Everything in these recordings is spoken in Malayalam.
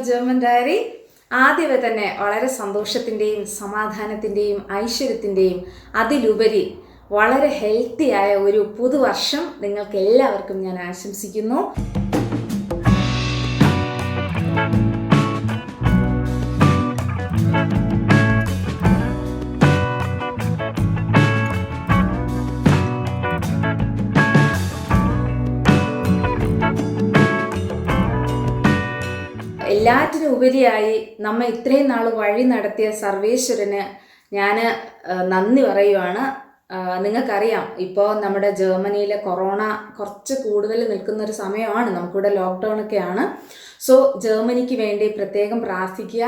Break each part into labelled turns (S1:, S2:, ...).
S1: German diary. ആദ്യമേ തന്നെ വളരെ സന്തോഷത്തിൻ്റെയും സമാധാനത്തിൻ്റെയും ഐശ്വര്യത്തിൻ്റെയും അതിലുപരി വളരെ ഹെൽത്തിയായ ഒരു പുതുവർഷം നിങ്ങൾക്ക് എല്ലാവർക്കും ഞാൻ ആശംസിക്കുന്നു. എല്ലാറ്റിനും ഉപരിയായി നമ്മെ ഇത്രയും നാൾ വഴി നടത്തിയ സർവേശ്വരന് ഞാൻ നന്ദി പറയുവാണ്. നിങ്ങൾക്കറിയാം, ഇപ്പോൾ നമ്മുടെ ജർമ്മനിയിലെ കൊറോണ കുറച്ച് കൂടുതൽ നിൽക്കുന്നൊരു സമയമാണ്. നമുക്കിവിടെ ലോക്ക്ഡൗൺ ഒക്കെയാണ്. സോ ജർമ്മനിക്ക് വേണ്ടി പ്രത്യേകം പ്രാർത്ഥിക്കുക.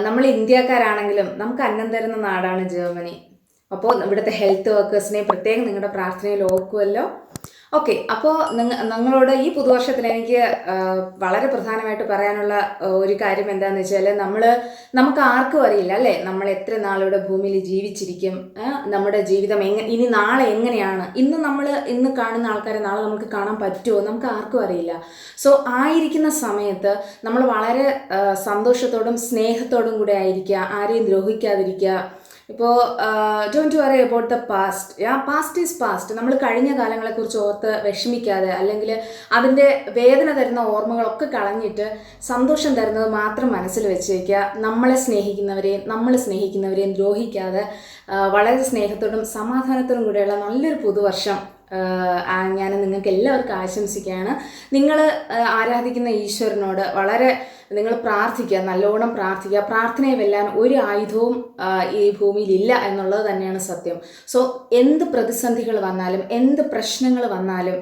S1: നമ്മൾ ഇന്ത്യക്കാരാണെങ്കിലും നമുക്ക് അന്നം തരുന്ന നാടാണ് ജർമ്മനി. അപ്പോൾ ഇവിടുത്തെ ഹെൽത്ത് വർക്കേഴ്സിനെ പ്രത്യേകം നിങ്ങളുടെ പ്രാർത്ഥനയിൽ ഓർക്കുമല്ലോ. ഓക്കെ, അപ്പോൾ നിങ്ങളോട് ഈ പുതുവർഷത്തിൽ എനിക്ക് വളരെ പ്രധാനമായിട്ട് പറയാനുള്ള ഒരു കാര്യം എന്താണെന്ന് വെച്ചാൽ, നമുക്ക് ആർക്കും അറിയില്ല അല്ലേ, നമ്മൾ എത്ര നാളിവിടെ ഭൂമിയിൽ ജീവിച്ചിരിക്കും, നമ്മുടെ ജീവിതം ഇനി നാളെ എങ്ങനെയാണ്, ഇന്ന് കാണുന്ന ആൾക്കാരെ നാളെ നമുക്ക് കാണാൻ പറ്റുമോ, നമുക്ക് ആർക്കും അറിയില്ല. സോ ആയിരിക്കുന്ന സമയത്ത് നമ്മൾ വളരെ സന്തോഷത്തോടും സ്നേഹത്തോടും കൂടെ ആയിരിക്കുക, ആരെയും ദ്രോഹിക്കാതിരിക്കുക. ഇപ്പോൾ don't worry about the past. Past is past. നമ്മൾ കഴിഞ്ഞ കാലങ്ങളെക്കുറിച്ച് ഓർത്ത് വിഷമിക്കാതെ, അല്ലെങ്കിൽ അതിൻ്റെ വേദന തരുന്ന ഓർമ്മകളൊക്കെ കളഞ്ഞിട്ട് സന്തോഷം തരുന്നത് മാത്രം മനസ്സിൽ വെച്ചേക്കുക. നമ്മൾ സ്നേഹിക്കുന്നവരെയും ദ്രോഹിക്കാതെ വളരെ സ്നേഹത്തോടും സമാധാനത്തോടും കൂടെയുള്ള നല്ലൊരു പുതുവർഷം ഞാൻ നിങ്ങൾക്ക് എല്ലാവർക്കും ആശംസിക്കുകയാണ്. നിങ്ങൾ ആരാധിക്കുന്ന ഈശ്വരനോട് നിങ്ങൾ പ്രാർത്ഥിക്കുക, നല്ലോണം പ്രാർത്ഥിക്കുക. പ്രാർത്ഥനയെ വെല്ലാൻ ഒരു ആയുധവും ഈ ഭൂമിയിലില്ല എന്നുള്ളത് തന്നെയാണ് സത്യം. സോ എന്ത് പ്രതിസന്ധികൾ വന്നാലും, എന്ത് പ്രശ്നങ്ങൾ വന്നാലും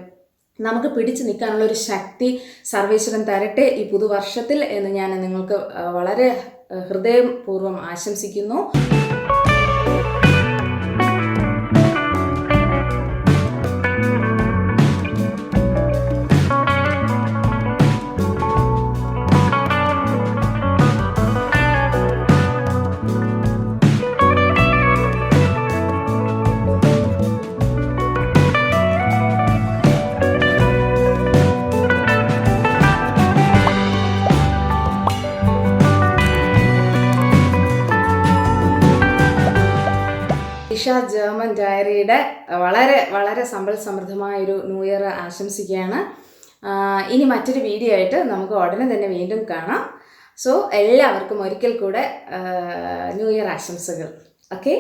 S1: നമുക്ക് പിടിച്ചു നിൽക്കാനുള്ളൊരു ശക്തി സർവേശ്വരൻ തരട്ടെ ഈ പുതുവർഷത്തിൽ എന്ന് ഞാൻ നിങ്ങൾക്ക് വളരെ ഹൃദയപൂർവ്വം ആശംസിക്കുന്നു. ജർമ്മൻ ഡയറിയുടെ വളരെ വളരെ സമ്പൽ സമൃദ്ധമായൊരു ന്യൂ ഇയർ ആശംസിക്കുകയാണ്. ഇനി മറ്റൊരു വീഡിയോ ആയിട്ട് നമുക്ക് ഉടനെ തന്നെ വീണ്ടും കാണാം. സോ എല്ലാവർക്കും ഒരിക്കൽ കൂടെ ന്യൂ ഇയർ ആശംസകൾ. ഓക്കെ.